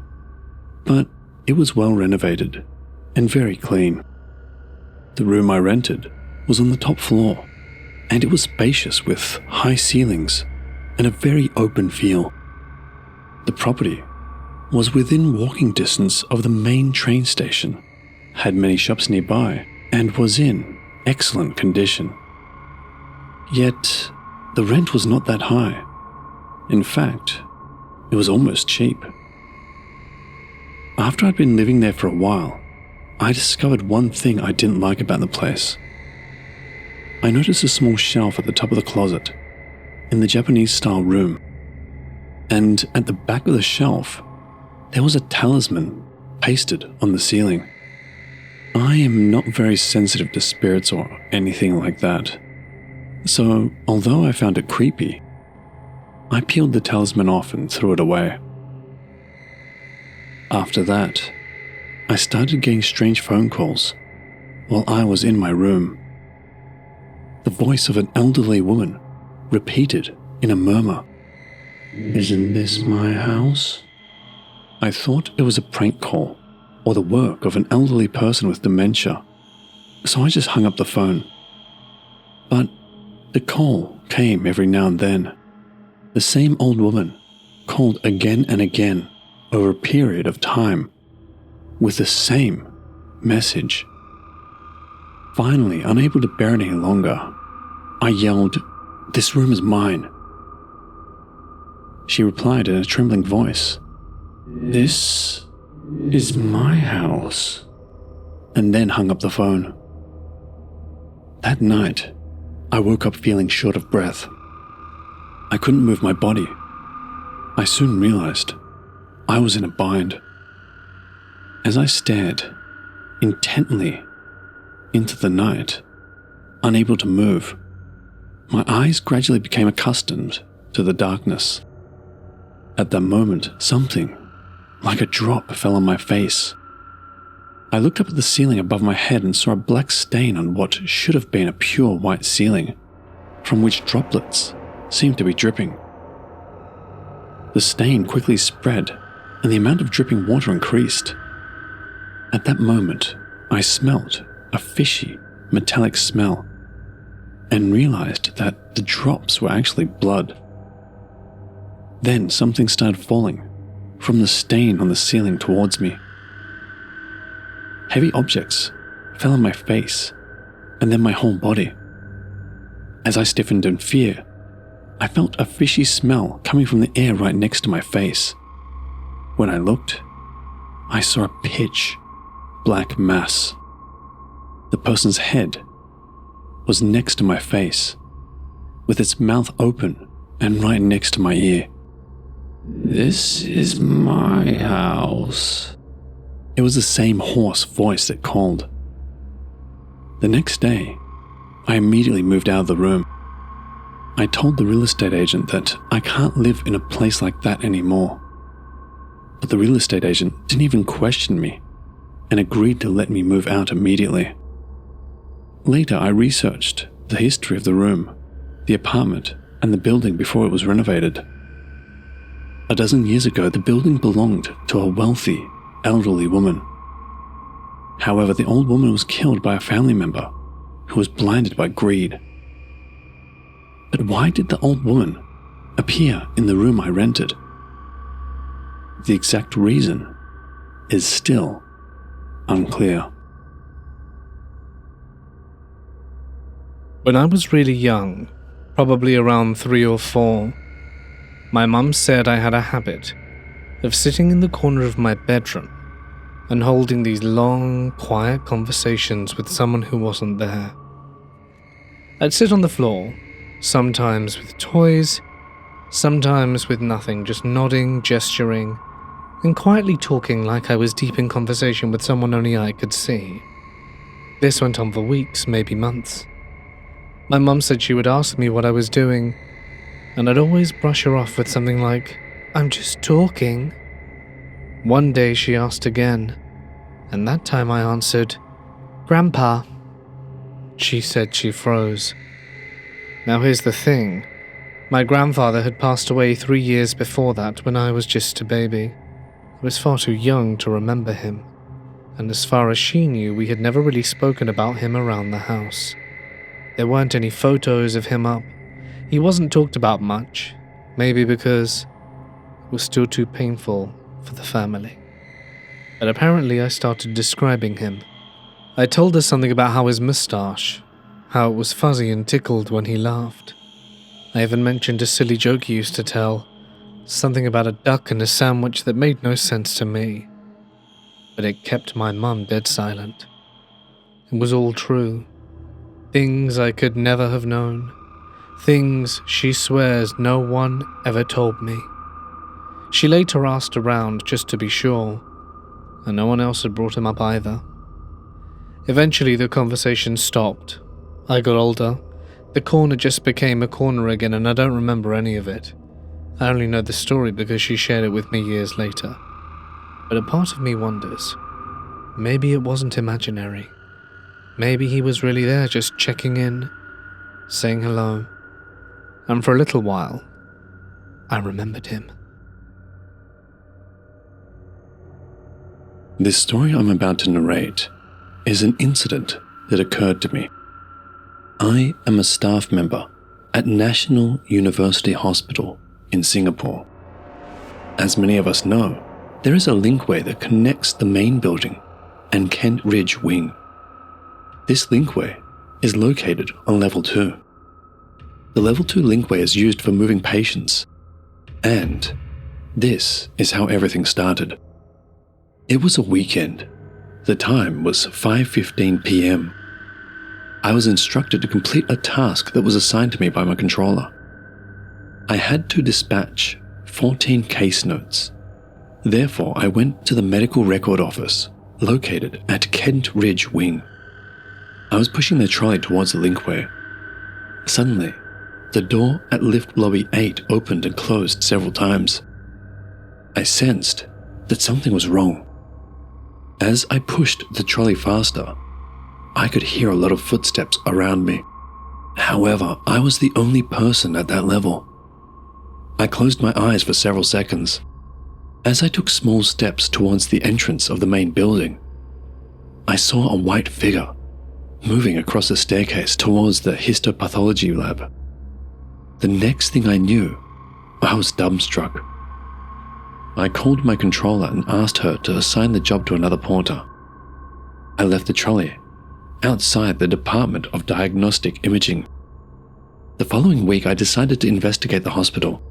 but it was well renovated and very clean. The room I rented was on the top floor, and it was spacious with high ceilings and a very open feel. The property was within walking distance of the main train station, had many shops nearby, and was in excellent condition. Yet, the rent was not that high. In fact, it was almost cheap. After I'd been living there for a while, I discovered one thing I didn't like about the place. I noticed a small shelf at the top of the closet, in the Japanese-style room, and at the back of the shelf, there was a talisman pasted on the ceiling. I am not very sensitive to spirits or anything like that. So, although I found it creepy, I peeled the talisman off and threw it away. After that, I started getting strange phone calls while I was in my room. The voice of an elderly woman repeated in a murmur, "Isn't this my house?" I thought it was a prank call or the work of an elderly person with dementia, so I just hung up the phone. But the call came every now and then. The same old woman called again and again over a period of time with the same message. Finally, unable to bear it any longer, I yelled, "This room is mine." She replied in a trembling voice, "This is my house," and then hung up the phone. That night, I woke up feeling short of breath. I couldn't move my body. I soon realized I was in a bind. As I stared intently into the night, unable to move, my eyes gradually became accustomed to the darkness. At that moment, something like a drop fell on my face. I looked up at the ceiling above my head and saw a black stain on what should have been a pure white ceiling, from which droplets seemed to be dripping. The stain quickly spread, and the amount of dripping water increased. At that moment, I smelt a fishy, metallic smell, and realized that the drops were actually blood. Then something started falling from the stain on the ceiling towards me. Heavy objects fell on my face and then my whole body. As I stiffened in fear, I felt a fishy smell coming from the air right next to my face. When I looked, I saw a pitch black mass. The person's head was next to my face, with its mouth open and right next to my ear. "This is my house." It was the same hoarse voice that called. The next day, I immediately moved out of the room. I told the real estate agent that I can't live in a place like that anymore. But the real estate agent didn't even question me and agreed to let me move out immediately. Later, I researched the history of the room, the apartment, and the building before it was renovated. A dozen years ago, the building belonged to a wealthy, elderly woman. However, the old woman was killed by a family member who was blinded by greed. But why did the old woman appear in the room I rented? The exact reason is still unclear. When I was really young, probably around 3 or 4, my mum said I had a habit of sitting in the corner of my bedroom and holding these long, quiet conversations with someone who wasn't there. I'd sit on the floor, sometimes with toys, sometimes with nothing, just nodding, gesturing, and quietly talking like I was deep in conversation with someone only I could see. This went on for weeks, maybe months. My mum said she would ask me what I was doing, and I'd always brush her off with something like, "I'm just talking." One day she asked again, and that time I answered, "Grandpa." She said she froze. Now here's the thing. My grandfather had passed away 3 years before that when I was just a baby. I was far too young to remember him, and as far as she knew, we had never really spoken about him around the house. There weren't any photos of him up. He wasn't talked about much, maybe because it was still too painful for the family. But apparently I started describing him. I told her something about how his moustache, how it was fuzzy and tickled when he laughed. I even mentioned a silly joke he used to tell, something about a duck and a sandwich that made no sense to me. But it kept my mum dead silent. It was all true. Things I could never have known. Things she swears no one ever told me. She later asked around just to be sure, and no one else had brought him up either. Eventually the conversation stopped. I got older. The corner just became a corner again and I don't remember any of it. I only know the story because she shared it with me years later. But a part of me wonders, maybe it wasn't imaginary. Maybe he was really there just checking in, saying hello. And for a little while, I remembered him. This story I'm about to narrate is an incident that occurred to me. I am a staff member at National University Hospital in Singapore. As many of us know, there is a linkway that connects the main building and Kent Ridge Wing. This linkway is located on level 2. The level 2 linkway is used for moving patients, and this is how everything started. It was a weekend. The time was 5:15 p.m. I was instructed to complete a task that was assigned to me by my controller. I had to dispatch 14 case notes. Therefore, I went to the medical record office located at Kent Ridge Wing. I was pushing the trolley towards the linkway. Suddenly, the door at lift lobby 8 opened and closed several times. I sensed that something was wrong. As I pushed the trolley faster, I could hear a lot of footsteps around me. However, I was the only person at that level. I closed my eyes for several seconds. As I took small steps towards the entrance of the main building, I saw a white figure moving across the staircase towards the histopathology lab. The next thing I knew, I was dumbstruck. I called my controller and asked her to assign the job to another porter. I left the trolley outside the Department of Diagnostic Imaging. The following week, I decided to investigate the hospital.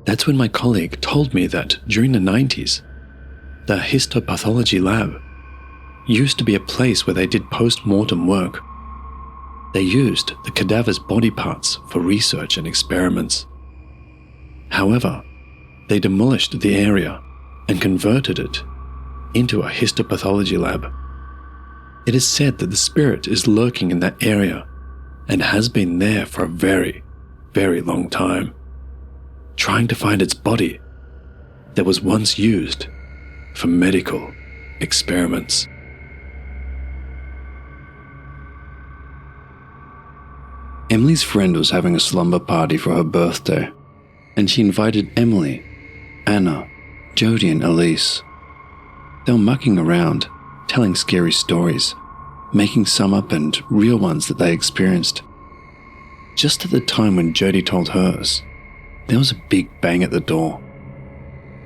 That's when my colleague told me that during the 90s, the histopathology lab used to be a place where they did post-mortem work. They used the cadaver's body parts for research and experiments. However, they demolished the area and converted it into a histopathology lab. It is said that the spirit is lurking in that area and has been there for a very, very long time, trying to find its body that was once used for medical experiments. Emily's friend was having a slumber party for her birthday, and she invited Emily, Anna, Jody and Elise. They were mucking around, telling scary stories, making some up and real ones that they experienced. Just at the time when Jody told hers, there was a big bang at the door.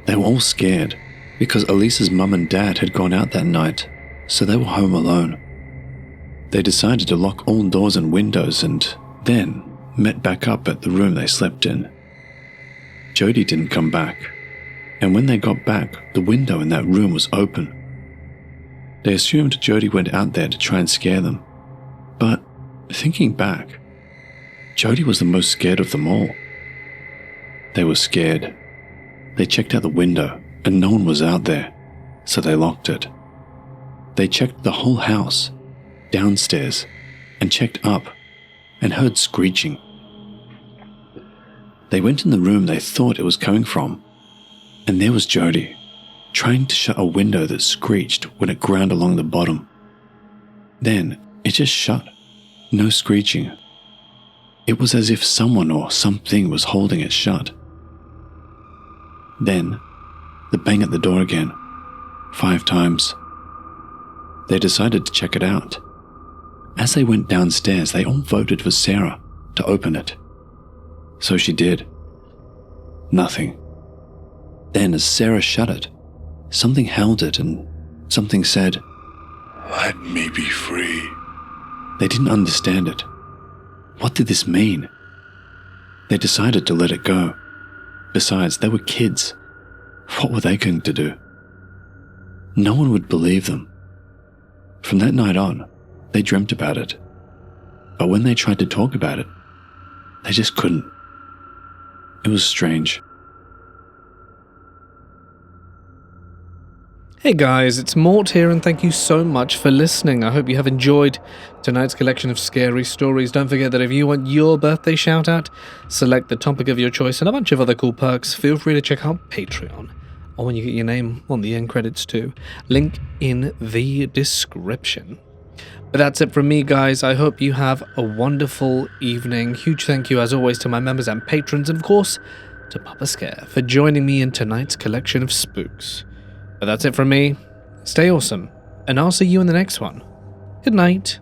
They were all scared because Elise's mum and dad had gone out that night, so they were home alone. They decided to lock all doors and windows and then met back up at the room they slept in. Jody didn't come back, and when they got back, the window in that room was open. They assumed Jody went out there to try and scare them, but thinking back, Jody was the most scared of them all. They were scared. They checked out the window and no one was out there, so they locked it. They checked the whole house, downstairs, and checked up and heard screeching. They went in the room they thought it was coming from, and there was Jody, trying to shut a window that screeched when it ground along the bottom. Then it just shut, no screeching. It was as if someone or something was holding it shut. Then, the bang at the door again, 5 times. They decided to check it out. As they went downstairs, they all voted for Sarah to open it. So she did. Nothing. Then as Sarah shut it, something held it and something said, "Let me be free." They didn't understand it. What did this mean? They decided to let it go. Besides, they were kids. What were they going to do? No one would believe them. From that night on, they dreamt about it. But when they tried to talk about it, they just couldn't. It was strange. Hey guys, it's Mort here, and thank you so much for listening. I hope you have enjoyed tonight's collection of scary stories. Don't forget that if you want your birthday shout out, select the topic of your choice and a bunch of other cool perks. Feel free to check out Patreon, or when you get your name on the end credits too. Link in the description. But that's it from me, guys. I hope you have a wonderful evening. Huge thank you, as always, to my members and patrons, and of course, to Papa Scare for joining me in tonight's collection of spooks. But that's it from me. Stay awesome, and I'll see you in the next one. Good night.